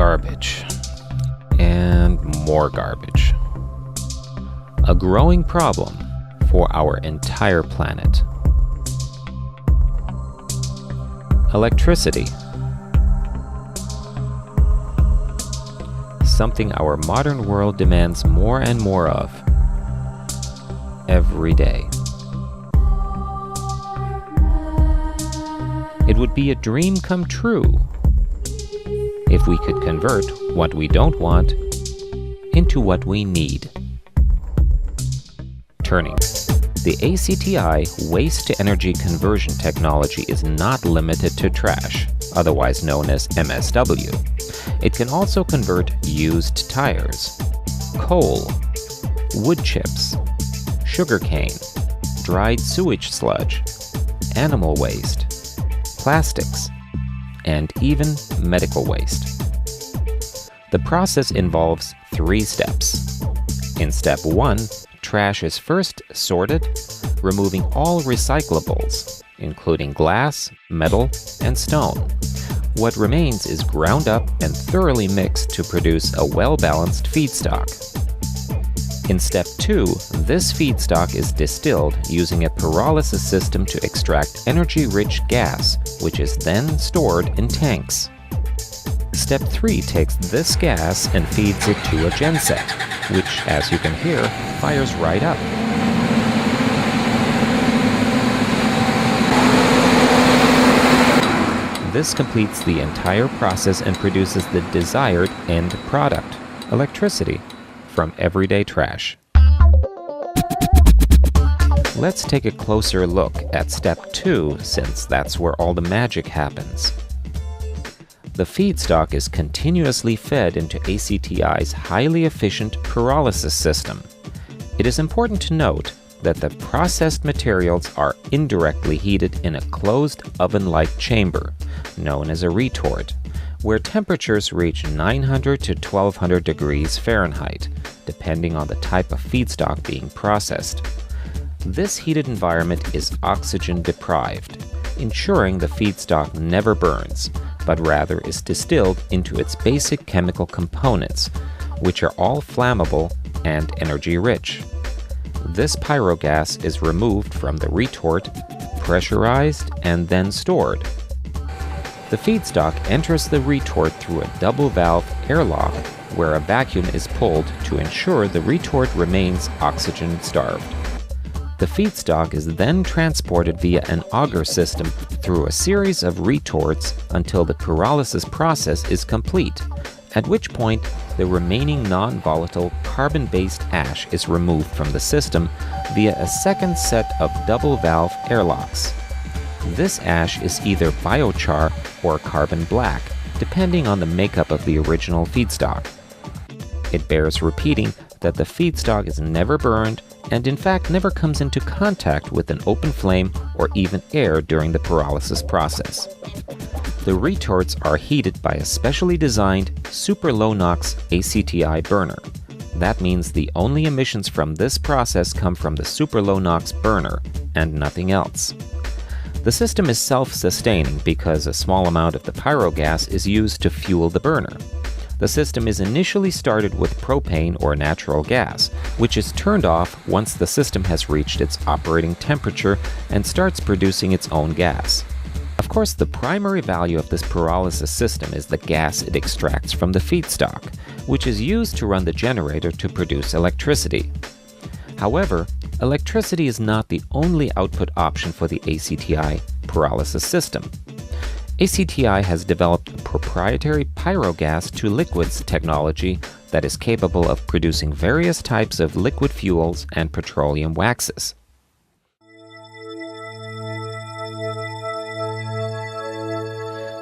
Garbage. And more garbage. A growing problem for our entire planet. Electricity. Something our modern world demands more and more of every day. It would be a dream come true if we could convert what we don't want into what we need. Turning. The ACTI waste-to-energy conversion technology is not limited to trash, otherwise known as MSW. It can also convert used tires, coal, wood chips, sugarcane, dried sewage sludge, animal waste, plastics, and even medical waste. The process involves 3 steps. In step 1, trash is first sorted, removing all recyclables, including glass, metal, and stone. What remains is ground up and thoroughly mixed to produce a well-balanced feedstock. In step 2, this feedstock is distilled using a pyrolysis system to extract energy-rich gas, which is then stored in tanks. Step 3 takes this gas and feeds it to a genset, which, as you can hear, fires right up. This completes the entire process and produces the desired end product, electricity, from everyday trash. Let's take a closer look at step 2, since that's where all the magic happens. The feedstock is continuously fed into ACTI's highly efficient pyrolysis system. It is important to note that the processed materials are indirectly heated in a closed oven-like chamber, known as a retort, where temperatures reach 900 to 1200 degrees Fahrenheit, depending on the type of feedstock being processed. This heated environment is oxygen deprived, ensuring the feedstock never burns, but rather is distilled into its basic chemical components, which are all flammable and energy-rich. This pyrogas is removed from the retort, pressurized, and then stored. The feedstock enters the retort through a double-valve airlock, where a vacuum is pulled to ensure the retort remains oxygen-starved. The feedstock is then transported via an auger system through a series of retorts until the pyrolysis process is complete, at which point the remaining non-volatile carbon-based ash is removed from the system via a second set of double-valve airlocks. This ash is either biochar or carbon black, depending on the makeup of the original feedstock. It bears repeating that the feedstock is never burned and in fact never comes into contact with an open flame or even air during the pyrolysis process. The retorts are heated by a specially designed super low NOx ACTI burner. That means the only emissions from this process come from the super low NOx burner and nothing else. The system is self-sustaining because a small amount of the pyrogas is used to fuel the burner. The system is initially started with propane or natural gas, which is turned off once the system has reached its operating temperature and starts producing its own gas. Of course, the primary value of this pyrolysis system is the gas it extracts from the feedstock, which is used to run the generator to produce electricity. However, electricity is not the only output option for the ACTI pyrolysis system. ACTI has developed a proprietary pyrogas to liquids technology that is capable of producing various types of liquid fuels and petroleum waxes.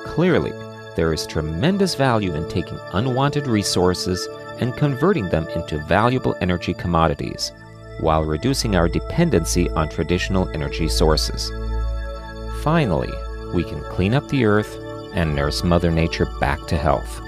Clearly, there is tremendous value in taking unwanted resources and converting them into valuable energy commodities, while reducing our dependency on traditional energy sources. Finally, we can clean up the earth and nurse Mother Nature back to health.